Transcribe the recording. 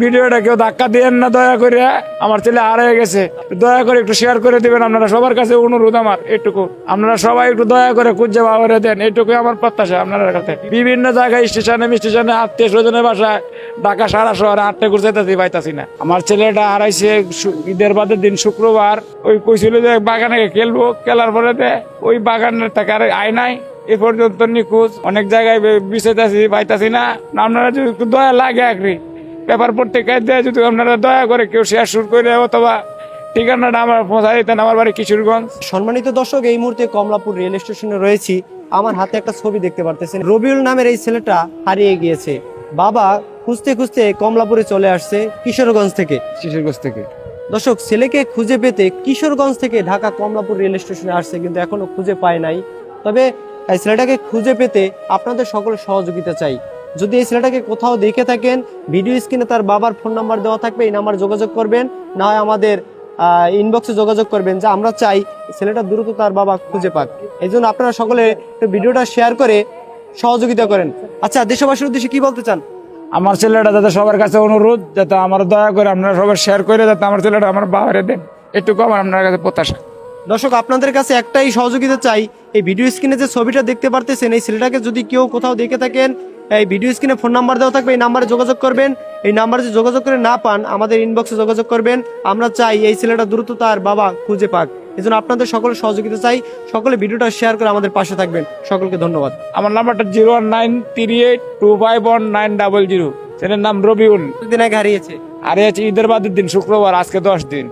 ভিডিওটা কেউ ধাক্কা দিয়েন না দয়া করে, আমার ছেলে হারিয়ে গেছে, দয়া করে একটু শেয়ার করে দিবেন। আপনারা সবার কাছে অনুরোধ আমার এইটুকু, আপনারা সবাই একটু দয়া করে খুঁজে বাবারে দেন, এইটুকু আমার প্রত্যাশা আপনার কাছে। বিভিন্ন জায়গায় স্টেশনে আত্মীয় স্বজনের বাসায় ঢাকা সারা শহরে আটটা ঘুরতে পাইতাছি না। আমার ছেলেটা হারাইছে ঈদের বাদের দিন শুক্রবার। ওই কইছিল যে বাগানে খেলবো, খেলার পরে ওই বাগানের থেকে আর আয় নাই, এ পর্যন্ত নিখোঁজ। অনেক জায়গায় বিষয়তাছি পাইতাছি না। আপনারা যদি একটু দয়া লাগে একরি পেপার পত্রিকায় দেয়, যদি আপনারা দয়া করে কেউ শেয়ার শুরু করে অথবা ঠিকানাটা আমার পৌঁছা দিতেন, আমার বাড়ি কিশোরগঞ্জ। সম্মানিত দর্শক, এই মুহূর্তে কমলাপুর রেল স্টেশনে রয়েছি। আমার হাতে একটা ছবি দেখতে পারতেছেন। রবিউল নামের এই ছেলেটা হারিয়ে গিয়েছে। বাবা খুঁজতে খুঁজতে কমলাপুরে চলে আসছে কিশোরগঞ্জ থেকে। দর্শক, ছেলেকে খুঁজে পেতে কিশোরগঞ্জ থেকে ঢাকা কমলাপুর রেল স্টেশনে আসছে, কিন্তু এখনো খুঁজে পায় নাই। তবে এই ছেলেটাকে খুঁজে পেতে আপনাদের সকলের সহযোগিতা চাই। যদি এই ছেলেটাকে কোথাও দেখে থাকেন, ভিডিও স্ক্রিনে তার বাবার ফোন নাম্বার দেওয়া থাকবে, এই নাম্বার যোগাযোগ করবেন, না হয় আমাদের ইনবক্সে যোগাযোগ করবেন। যে আমরা চাই ছেলেটা দ্রুত তার বাবা খুঁজে পাক। এই জন্য আপনারা সকলে ভিডিওটা শেয়ার করে সহযোগিতা করেন। আচ্ছা, দেশবাসীর উদ্দেশ্যে কি বলতে চান? আমার ছেলেটা যাতে সবার কাছে অনুরোধ, যাতে আমার দয়া করে আপনারা সবাই শেয়ার করে যাতে আমার ছেলেটা আমার বাবারে দেন, এটুকু আমার আপনার কাছে প্রত্যাশা। দর্শক, আপনাদের কাছে একটাই সহযোগিতা চাই। এই ভিডিও স্ক্রিনে যে ছবিটা দেখতে পারতেছেন, এই ছেলেটাকে যদি কেউ কোথাও দেখে থাকেন, এই ভিডিও স্ক্রিনে ফোন নাম্বার দেওয়া থাকবে, এই নাম্বারে যোগাযোগ করবেন। এই নাম্বারে যদি যোগাযোগ করে না পান, আমাদের ইনবক্সে যোগাযোগ করবেন। আমরা চাই এই ছেলেটা দ্রুত তার বাবা খুঁজে পাক। এই জন্য আপনাদের সকলের সহযোগিতা চাই। সকলে ভিডিওটা শেয়ার করে আমাদের পাশে থাকবেন। সকলকে ধন্যবাদ। আমার নাম্বারটা 01938251900। ছেলের নাম রবিউল। দিন আগে হারিয়েছে। আর ঈদের বাদের দিন শুক্রবার, আজকে 10 দিন।